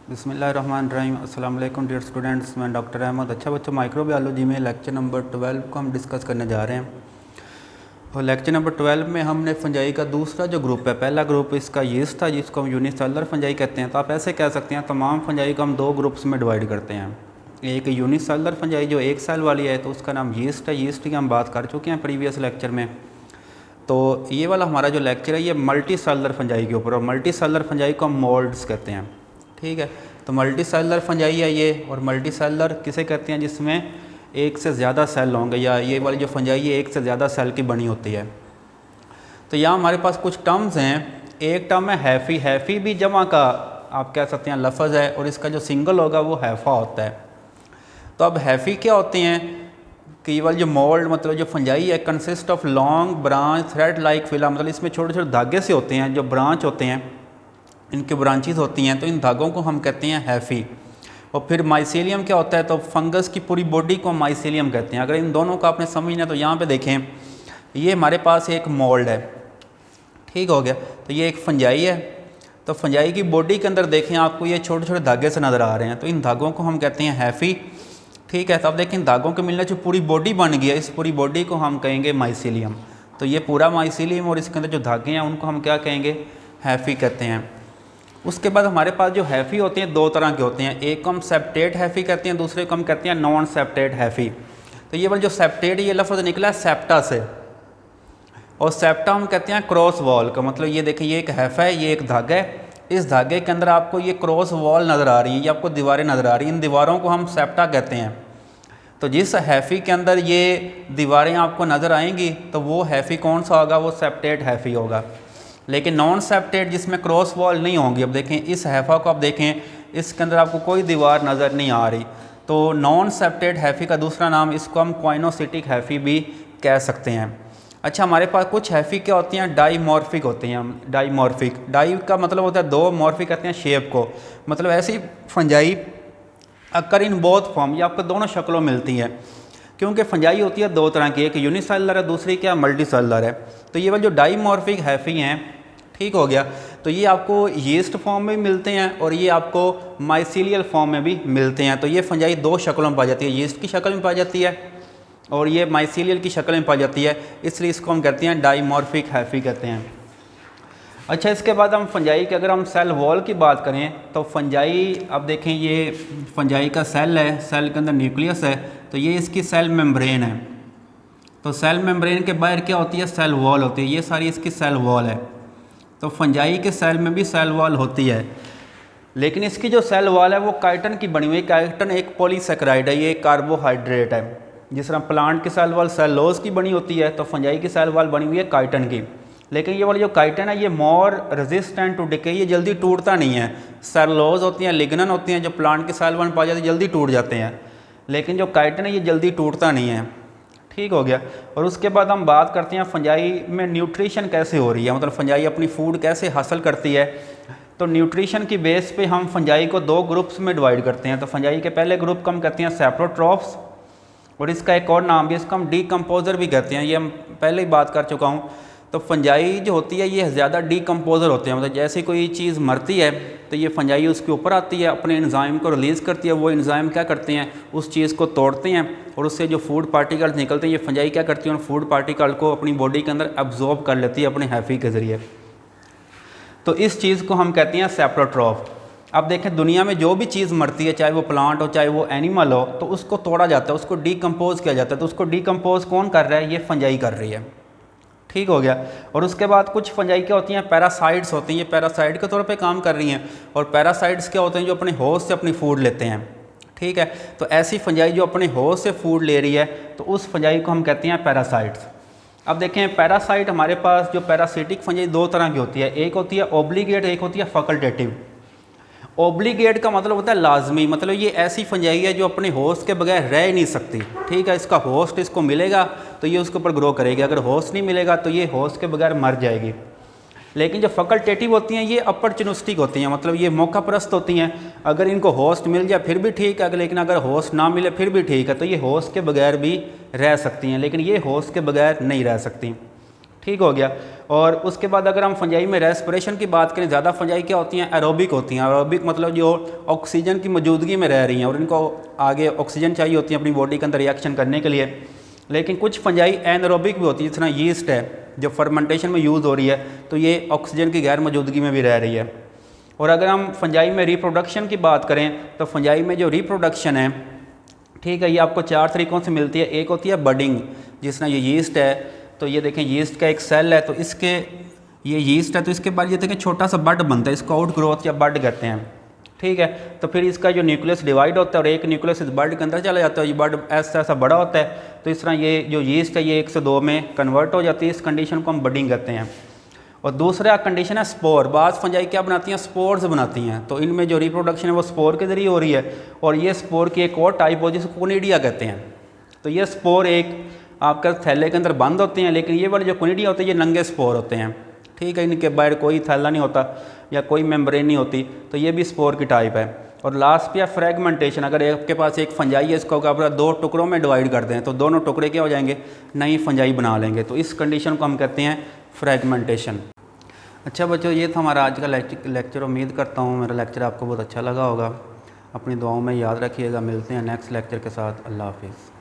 बिस्मिल्लाहिर्रहमानिर्रहीम। अस्सलाम वालेकुम डियर स्टूडेंट्स, मैं डॉक्टर अहमद। अच्छा बच्चों, माइक्रोबायोलॉजी में लेक्चर नंबर 12 को हम डिस्कस करने जा रहे हैं। और लेक्चर नंबर 12 में हमने फंजाई का दूसरा जो ग्रुप है, पहला ग्रुप इसका यीस्ट था जिसको हम यूनिसेलुलर फंजाई कहते हैं। तो आप ऐसे कह सकते हैं तमाम फंजाई को हम दो ग्रुप्स में डिवाइड करते हैं। एक यूनिसेलुलर फंजाई जो एक सेल वाली है तो उसका नाम यीस्ट है। यीस्ट की हम बात कर चुके हैं प्रीवियस लेक्चर में। तो ये वाला हमारा जो लेक्चर है ये मल्टी सेलुलर फंजाई के ऊपर, और मल्टी सेलुलर फंजाई को हम मोल्ड्स कहते हैं। ठीक है, तो मल्टी सेलुलर फंजाई है ये। और मल्टी सेलुलर किसे कहते हैं? जिसमें एक से ज़्यादा सेल होंगे, या ये वाली जो फंजाई है एक से ज़्यादा सेल की बनी होती है। तो यहाँ हमारे पास कुछ टर्म्स हैं। एक टर्म है हैफ़ी। हैफ़ी भी जमा का आप कह सकते हैं लफ्ज़ है, और इसका जो सिंगल होगा वो हैफ़ा होता है। तो अब हैफ़ी क्या होती हैं कि ये वाली जो मोल्ड मतलब जो फंजाई है consist of long branch thread like फिला, मतलब इसमें छोटे छोटे धागे से होते हैं, जो ब्रांच होते हैं इनके ब्रांचेस होती हैं, तो इन धागों को हम कहते हैं हैफ़ी। और फिर माइसीलियम क्या होता है? तो फंगस की पूरी बॉडी को माइसीलियम कहते हैं। अगर इन दोनों को आपने समझना तो यहाँ पे देखें, ये हमारे पास एक मोल्ड है, ठीक हो गया। तो ये एक फंजाई है। तो फंजाई की बॉडी के अंदर देखें आपको ये छोटे छोटे धागे से नज़र आ रहे हैं, तो इन धागों को हम कहते हैं हैफ़ी। ठीक है, तो अब देखें इन धागों के मिलने जो पूरी बॉडी बन गई है, इस पूरी बॉडी को हम कहेंगे माइसीलियम। तो ये पूरा माइसीलियम और इसके अंदर जो धागे हैं उनको हम क्या कहेंगे? हैफ़ी कहते हैं। उसके बाद हमारे पास जो हैफ़ी होते हैं दो तरह के होते हैं। एक को हम सेप्टेट हैफ़ी कहते हैं, दूसरे को हम कहते हैं नॉन सेप्टेट हैफ़ी। तो ये वाला जो सेप्टेट ये लफ्ज़ निकला है सेप्टा से, और सेप्टा हम कहते हैं क्रॉस वॉल का। मतलब ये देखिए ये एक हैफ़ा है, ये एक धागा है, इस धागे के अंदर आपको ये क्रॉस वॉल नज़र आ रही है, ये आपको दीवारें नज़र आ रही हैं, इन दीवारों को हम सेप्टा कहते हैं। तो जिस हैफ़ी के अंदर ये दीवारें आपको नज़र आएंगी तो वो हैफ़ी कौन सा होगा? वो सेप्टेट हैफ़ी होगा। लेकिन नॉन सेप्टेट जिसमें क्रॉस वॉल नहीं होंगी, अब देखें इस हैफ़ा को, आप देखें इसके अंदर आपको कोई दीवार नज़र नहीं आ रही, तो नॉन सेप्टेट हैफ़ी का दूसरा नाम इसको हम क्वाइनोसिटिक हैफ़ी भी कह सकते हैं। अच्छा, हमारे पास कुछ हैफ़ी क्या होती हैं? डाईमॉर्फिक होती हैं। हम डाईमॉर्फिक, डाई का मतलब होता है दो, मॉर्फिक कहते हैं शेप को, मतलब ऐसी fungi occur in both form, ये आपको दोनों शक्लों मिलती हैं। क्योंकि फंजाई होती है दो तरह की, एक यूनिसेलुलर है, दूसरी क्या मल्टी सेलुलर है। तो ये वाले जो डाईमॉर्फिक हैफ़ी हैं, ठीक हो गया, तो ये आपको यीस्ट फॉर्म में मिलते हैं और ये आपको माइसीलियल फॉर्म में भी मिलते हैं। तो ये फंजाई दो शक्लों में पाई जाती है, यीस्ट की शक्ल में पाई जाती है और ये माइसीलियल की शक्ल में पाई जाती है, इसलिए इसको हम कहते हैं डाईमॉर्फिक हैफ़ी कहते हैं। अच्छा, इसके बाद हम फंजाई के अगर हम सेल वॉल की बात करें तो फंजाई, अब देखें ये फंजाई का सेल है, सेल के अंदर न्यूक्लियस है, तो ये इसकी सेल मेम्ब्रेन है। तो सेल मेम्ब्रेन के बाहर क्या होती है? सेल वॉल होती है, ये सारी इसकी सेल वॉल है। तो फंजाई के सेल में भी सेल वॉल होती है, लेकिन इसकी जो सेल वॉल है वो काइटन की बनी हुई है। काइटन एक पॉलीसेकेराइड है, ये एक कार्बोहाइड्रेट है। जिस तरह प्लांट की सेल वॉल सेलोज की बनी होती है, तो फंजाई की सेल वॉल बनी हुई है काइटन की। लेकिन ये वाली जो काइटन है ये मोर रेजिस्टेंट टू डिके, ये जल्दी टूटता नहीं है। सेलोज होती हैं, लिग्नन होती हैं, जो प्लांट की सेल वॉल में पाए जाते हैं जल्दी टूट जाते हैं, लेकिन जो काइटन है ये जल्दी टूटता नहीं है। ठीक हो गया। और उसके बाद हम बात करते हैं फंजाई में न्यूट्रिशन कैसे हो रही है, मतलब फंजाई अपनी फूड कैसे हासिल करती है। तो न्यूट्रिशन की बेस पे हम फंजाई को दो ग्रुप्स में डिवाइड करते हैं। तो फंजाई के पहले ग्रुप को हम कहते हैं सेप्रोट्रॉफ्स, और इसका एक और नाम भी, इसको हम डीकम्पोजर भी कहते हैं, ये हम पहले ही बात कर चुका हूँ। तो फंजाई जो होती है ये ज़्यादा डीकम्पोजर होते हैं, मतलब जैसे कोई चीज़ मरती है तो ये फंजाई उसके ऊपर आती है, अपने एंजाइम को रिलीज़ करती है, वो एंजाइम क्या करते हैं? उस चीज़ को तोड़ते हैं और उससे जो फूड पार्टिकल्स निकलते हैं ये फंजाई क्या करती है? उन फूड पार्टिकल को अपनी बॉडी के अंदर एब्जॉर्ब कर लेती है अपने हैफ़ी के ज़रिए। तो इस चीज़ को हम कहते हैं सेप्रोट्रॉफ। अब देखें दुनिया में जो भी चीज़ मरती है, चाहे वो प्लांट हो चाहे वो एनिमल हो, तो उसको तोड़ा जाता है, उसको डीकम्पोज किया जाता है। तो उसको डीकम्पोज कौन कर रहा है? ये फंजाई कर रही है। ठीक हो गया। और उसके बाद कुछ फंजाई क्या होती हैं? पैरासाइट्स होती हैं, ये पैरासाइट के तौर पे काम कर रही हैं। और पैरासाइट्स क्या होते हैं? जो अपने होस्ट से अपनी फूड लेते हैं। ठीक है, तो ऐसी फंजाई जो अपने होस्ट से फूड ले रही है तो उस फंजाई को हम कहते हैं पैरासाइट्स। अब देखें पैरासाइट हमारे पास जो पैरासिटिक फंजाई दो तरह की होती है, एक होती है ओब्लिगेट, एक होती है फैकल्टेटिव। ओब्लिगेट का मतलब होता है लाजमी, मतलब ये ऐसी फंजाई है जो अपने होस्ट के बगैर रह ही नहीं सकती। ठीक है, इसका होस्ट इसको मिलेगा तो ये उसके ऊपर ग्रो करेगी, अगर होस्ट नहीं मिलेगा तो ये होस्ट के बगैर मर जाएगी। लेकिन जो फैकल्टेटिव होती हैं ये अपॉर्चुनिस्टिक होती हैं, मतलब ये मौका परस्त होती हैं। अगर इनको होस्ट मिल जाए फिर भी ठीक है, लेकिन अगर होस्ट ना मिले फिर भी ठीक है। तो ये होस्ट के बगैर भी रह सकती हैं, लेकिन ये होस्ट के बगैर नहीं रह सकती। ठीक हो गया। और उसके बाद अगर हम फंजाई में रेस्पिरेशन की बात करें, ज़्यादा फंजाई क्या होती हैं, एरोबिक होती हैं। एरोबिक मतलब जो ऑक्सीजन की मौजूदगी में रह रही हैं और इनको आगे ऑक्सीजन चाहिए होती है अपनी बॉडी के अंदर रिएक्शन करने के लिए। लेकिन कुछ फंजाई एनएरोबिक भी होती है, जिस तरह यीस्ट है जो फर्मेंटेशन में यूज़ हो रही है, तो ये ऑक्सीजन की गैर मौजूदगी में भी रह रही है। और अगर हम फंजाई में रिप्रोडक्शन की बात करें तो फंजाई में जो रिप्रोडक्शन है, ठीक है, ये आपको 4 तरीक़ों से मिलती है। एक होती है बडिंग, जिस तरह ये यीस्ट है, तो ये देखें यीस्ट का एक सेल है, तो इसके ये यीस्ट है तो इसके बाद ये देखें छोटा सा बड बनता है, इसको आउट ग्रोथ या बड कहते हैं, ठीक है। तो फिर इसका जो न्यूक्लियस डिवाइड होता है और एक न्यूक्लियस इस बड के अंदर चला जाता है, ये बड ऐसा ऐसा बड़ा होता है। तो इस तरह ये जो यीस्ट है ये 1 से 2 में कन्वर्ट हो जाती है, इस कंडीशन को हम बडिंग कहते हैं। और दूसरा कंडीशन है स्पोर। बाज़ फंजाई क्या बनाती हैं, स्पोर्स बनाती हैं, तो इनमें जो रिप्रोडक्शन है वो स्पोर के ज़रिए हो रही है। और ये स्पोर की एक और टाइप हो जिसको कोनिडिया कहते हैं। तो ये स्पोर एक आपका थैले के अंदर बंद होते हैं, लेकिन ये वाले जो कोनिडिया होते हैं ये नंगे स्पोर होते हैं, ठीक है, इनके बाहर कोई थैला नहीं होता या कोई मेम्ब्रेन नहीं होती, तो ये भी स्पोर की टाइप है। और लास्ट पे फ्रेगमेंटेशन, अगर आपके पास एक फंजाई है इसको आप 2 टुकड़ों में डिवाइड कर दें तो दोनों टुकड़े क्या हो जाएंगे, नई फंजाई बना लेंगे, तो इस कंडीशन को हम कहते हैं फ्रेगमेंटेशन। अच्छा बच्चों, ये था हमारा आज का लेक्चर। उम्मीद करता हूँ मेरा लेक्चर आपको बहुत अच्छा लगा होगा। अपनी दुआओं में याद रखिएगा। मिलते हैं नेक्स्ट लेक्चर के साथ। अल्लाह हाफिज़।